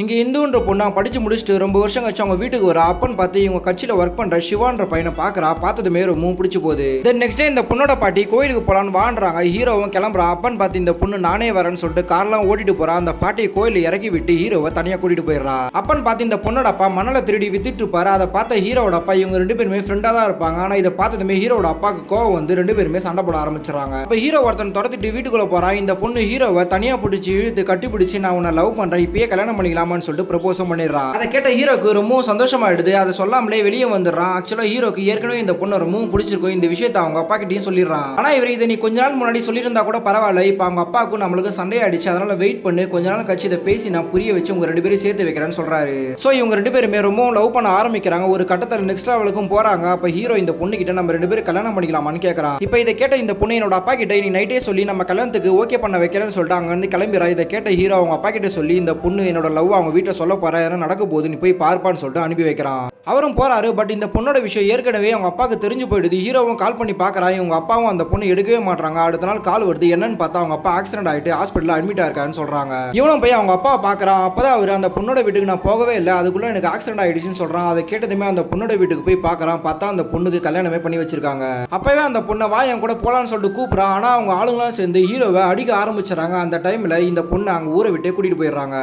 இங்க இந்துன்ற பொண்ணு படிச்சு முடிச்சுட்டு ரொம்ப வருஷம் கழிச்சு அவங்க வீட்டுக்கு வர அப்பன்னு பார்த்து இவங்க கட்சியில ஒர்க் பண்ற சிவான்ற பையனை பாக்குறா. பார்த்ததுமே ரொம்ப பிடிச்சு போகுது. தென் நெக்ஸ்ட் டே இந்த பொண்ணோட பாட்டி கோயிலுக்கு போலான்னு வாண்டுறாங்க. ஹீரோவும் கிளம்புறான். அப்பன்னு பார்த்து இந்த பொண்ணு நானே வரேன்னு சொல்லிட்டு கார்லாம் ஓட்டிட்டு போறா. அந்த பாட்டியை கோயில இறக்கி விட்டு ஹீரோவை தனியா கூட்டிட்டு போயிடுறா. அப்பன்னு பார்த்து இந்த பொண்ணோட அப்பா மணலை திருடி வித்துட்டு இருப்பாரு. அதை பார்த்த ஹீரோட அப்பா இவங்க ரெண்டு பேருமே ஃப்ரெண்டா தான் இருப்பாங்க. ஆனா இதை பார்த்ததுமே ஹீரோட அப்பாவுக்கு கோவம் வந்து ரெண்டு பேருமே சண்டை போட ஆரம்பிச்சிடறாங்க. இப்ப ஹீரோ ஒருத்தன் துரத்திட்டு வீட்டுக்குள்ள போறான். இந்த பொண்ணு ஹீரோவை தனியா பிடிச்சி இழுத்து கட்டி பிடிச்சி நான் உன்னை லவ் பண்றேன், இப்பயே கல்யாணம் பண்ணிக்கலாமான்னு சொல்லிட்டு ப்ரப்போஸ் பண்ணிடுறான். அதை கேட்ட ஹீரோக்கு ரொம்பவும் சந்தோஷமாயிடுது. அதை சொல்லாமலே வெளியே வந்துடுறான். ஆக்சுவலா ஹீரோக்கு ஏற்கனவே இந்த பொண்ணு ரொம்பவும் பிடிச்சிருக்கும். இந்த விஷயத்தை அவங்க அப்பா கிட்டயும் சொல்லிடுறான். ஆனா இவர் இதை நீ கொஞ்ச நாள் முன்னாடி சொல்லியிருந்தா கூட பரவாயில்ல, இப்ப அவங்க அப்பாவுக்கும் நம்மளுக்கு சண்டையாயிடுச்சு, அதனால வெயிட் பண்ணு, கொஞ்ச நாள் கழிச்சு இதை பேசி நான் புரிய வச்சு உங்க ரெண்டு பேரும் சேர்த்து வைக்கிறேன்னு சொல்றாரு. சோ இவங்க ரெண்டு பேருமே ரொம்பவும் லவ் பண்ண ஆரம்பிக்கிறாங்க. ஒரு கட்டத்தில் நெக்ஸ்ட் லெவலுக்கும் போறாங்க. அப்ப ஹீரோ இந்த பொண்ணு கிட்ட நம்ம ரெண்டு பேரும் கல்யாணம் பண்ணிக்கலாமான்னு கேட்கறான். இப்ப இதை கேட்ட இந்த பொண்ணு என்னோட அப்பா கிட்ட நீ நைட்டே சொல்லி நம்ம கல்யாணத்துக்கு ஓகே பண்ண வைக்கிறேன்னு சொல்லிட்டு அங்க வந்து கிளம்பிடுறா. இதை கேட்ட ஹீரோ அவங்க அப்பா கிட்ட சொல்லி இந்த பொண்ணு என்னோட லவ் அவங்க வீட்டில் சொல்ல போறா, நடக்க போது நீ போய் பார்ப்பான்னு சொல்லிட்டு அனுப்பி வைக்கிறான். அவரும் போறாரு. பட் இந்த பொண்ணோட விஷயம் ஏற்கனவே அவங்க அப்பாவுக்கு தெரிஞ்சு போயிடுது. ஹீரோவும் கால் பண்ணி பார்க்கறான். இவங்க அப்பாவும் அந்த பொண்ணு எடுக்கவே மாட்டாங்க. அடுத்த நாள் கால் வருது. என்னன்னு பார்த்தா அவங்க அப்பா ஆக்சிடென்ட் ஆயிட்டு ஹாஸ்பிட்டல் அட்மிட் ஆயிருக்காருன்னு சொல்றாங்க. இவனும் போய் அவங்க அப்பா பார்க்கறான். அப்பதான் அவர் அந்த பொண்ணோட வீட்டுக்கு நான் போகவே இல்லை, அதுக்குள்ள எனக்கு ஆக்சிடென்ட் ஆயிடுச்சுன்னு சொல்றான். அதை கேட்டதுமே அந்த பொண்ணோட வீட்டுக்கு போய் பார்க்கறான். பார்த்தா அந்த பொண்ணுக்கு கல்யாணமே பண்ணி வச்சிருக்காங்க. அப்பவே அந்த பொண்ணை வா என் கூட போலான்னு சொல்லிட்டு கூப்பிடுறான். ஆனா அவங்க ஆளுங்களாம் சேர்ந்து ஹீரோவை அடிக்க ஆரம்பிச்சிடறாங்க. அந்த டைம்ல இந்த பொண்ணு அங்க ஊரை விட்டே கூட்டிட்டு போயிடுறாங்க.